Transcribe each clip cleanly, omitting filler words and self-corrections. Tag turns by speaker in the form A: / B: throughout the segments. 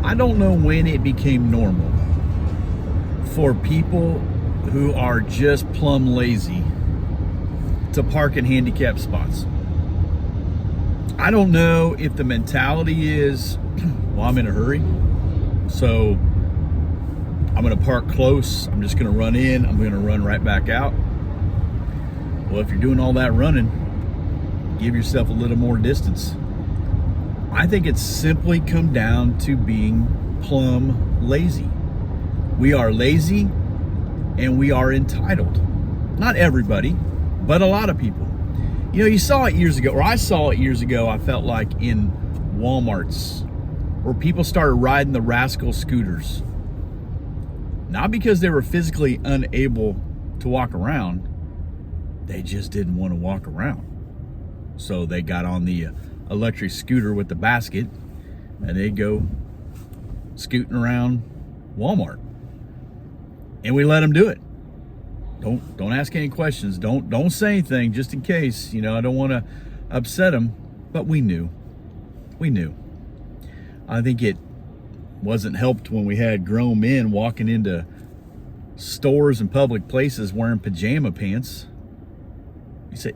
A: I don't know when it became normal for people who are just plumb lazy to park in handicapped spots. I don't know if the mentality is, well, I'm in a hurry, so I'm going to park close. I'm just going to run in. I'm going to run right back out. Well, if you're doing all that running, give yourself a little more distance. I think it's simply come down to being plumb lazy. We are lazy and we are entitled. Not everybody, but a lot of people. You know, you saw it years ago, or I saw it years ago, I felt like in Walmarts, where people started riding the rascal scooters. Not because they were physically unable to walk around, they just didn't want to walk around. So they got on the electric scooter with the basket and they'd go scooting around Walmart. And we let them do it. Don't ask any questions. Don't say anything, just in case. You know, I don't want to upset them. But we knew. I think it wasn't helped when we had grown men walking into stores and public places wearing pajama pants. You say,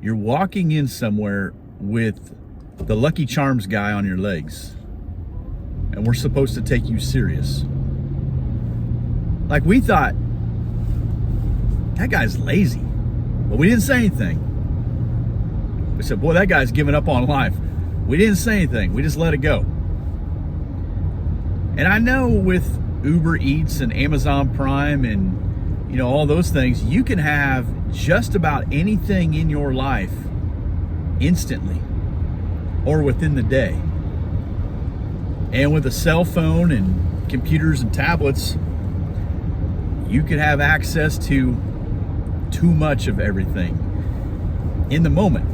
A: you're walking in somewhere with the Lucky Charms guy on your legs, and we're supposed to take you serious. Like, we thought, that guy's lazy. But we didn't say anything. We said, boy, that guy's giving up on life. We didn't say anything. We just let it go. And I know with Uber Eats and Amazon Prime and, you know, all those things, you can have just about anything in your life instantly or within the day. And with a cell phone and computers and tablets, you could have access to too much of everything in the moment.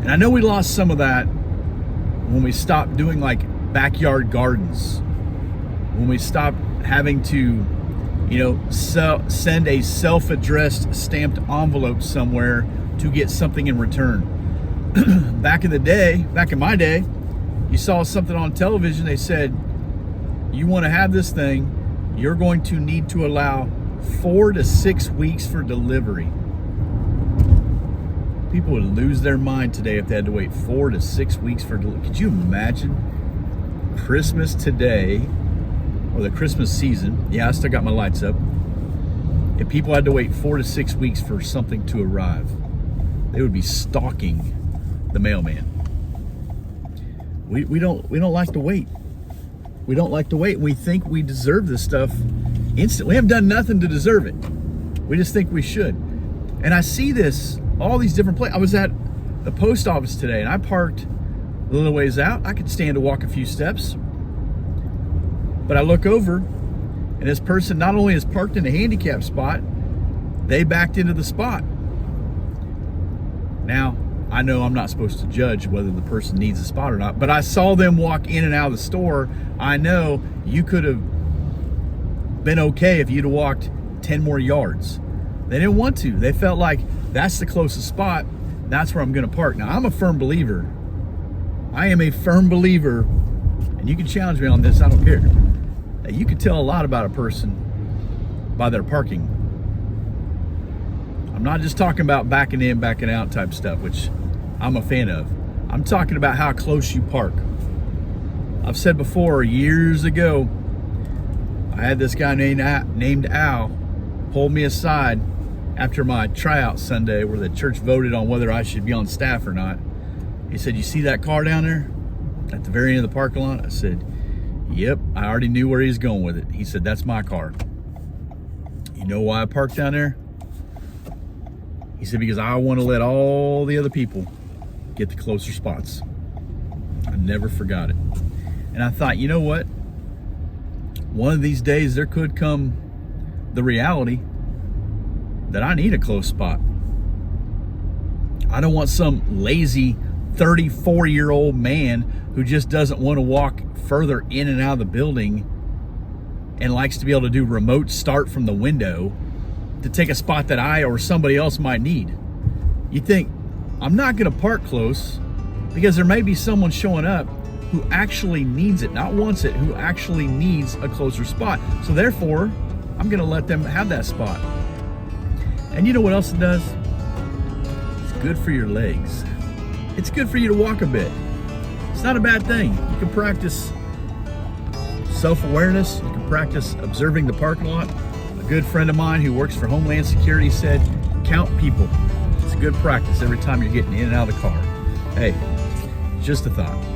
A: And I know we lost some of that when we stopped doing like backyard gardens, when we stopped having to, you know, send a self-addressed stamped envelope somewhere to get something in return. Back in my day, you saw something on television, they said, you want to have this thing, you're going to need to allow 4 to 6 weeks for delivery. People would lose their mind today if they had to wait 4 to 6 weeks for delivery. Could you imagine Christmas today, or the Christmas season? Yeah, I still got my lights up. If people had to wait 4 to 6 weeks for something to arrive, they would be stalking the mailman. We don't like to wait. We don't like to wait. We think we deserve this stuff instantly. We haven't done nothing to deserve it. We just think we should. And I see this, all these different places. I was at the post office today and I parked a little ways out. I could stand to walk a few steps. But I look over and this person not only is parked in a handicap spot, they backed into the spot. Now, I know I'm not supposed to judge whether the person needs a spot or not, but I saw them walk in and out of the store. I know you could have been okay if you'd have walked 10 more yards. They didn't want to. They felt like that's the closest spot. That's where I'm going to park. Now, I'm a firm believer. I am a firm believer, and you can challenge me on this, I don't care, that you can tell a lot about a person by their parking. I'm not just talking about backing in, backing out type stuff, which I'm a fan of. I'm talking about how close you park. I've said before, years ago, I had this guy named Al pull me aside after my tryout Sunday where the church voted on whether I should be on staff or not. He said, you see that car down there at the very end of the parking lot? I said, yep, I already knew where he was going with it. He said, that's my car. You know why I parked down there? He said, because I want to let all the other people get the closer spots. I never forgot it. And I thought, you know what? One of these days there could come the reality that I need a close spot. I don't want some lazy 34-year-old man who just doesn't want to walk further in and out of the building and likes to be able to do remote start from the window to take a spot that I or somebody else might need. You think, I'm not going to park close because there may be someone showing up who actually needs it, not wants it, who actually needs a closer spot. So therefore, I'm going to let them have that spot. And you know what else it does? It's good for your legs. It's good for you to walk a bit. It's not a bad thing. You can practice self-awareness. You can practice observing the parking lot. A good friend of mine who works for Homeland Security said, count people. It's a good practice every time you're getting in and out of the car. Hey, just a thought.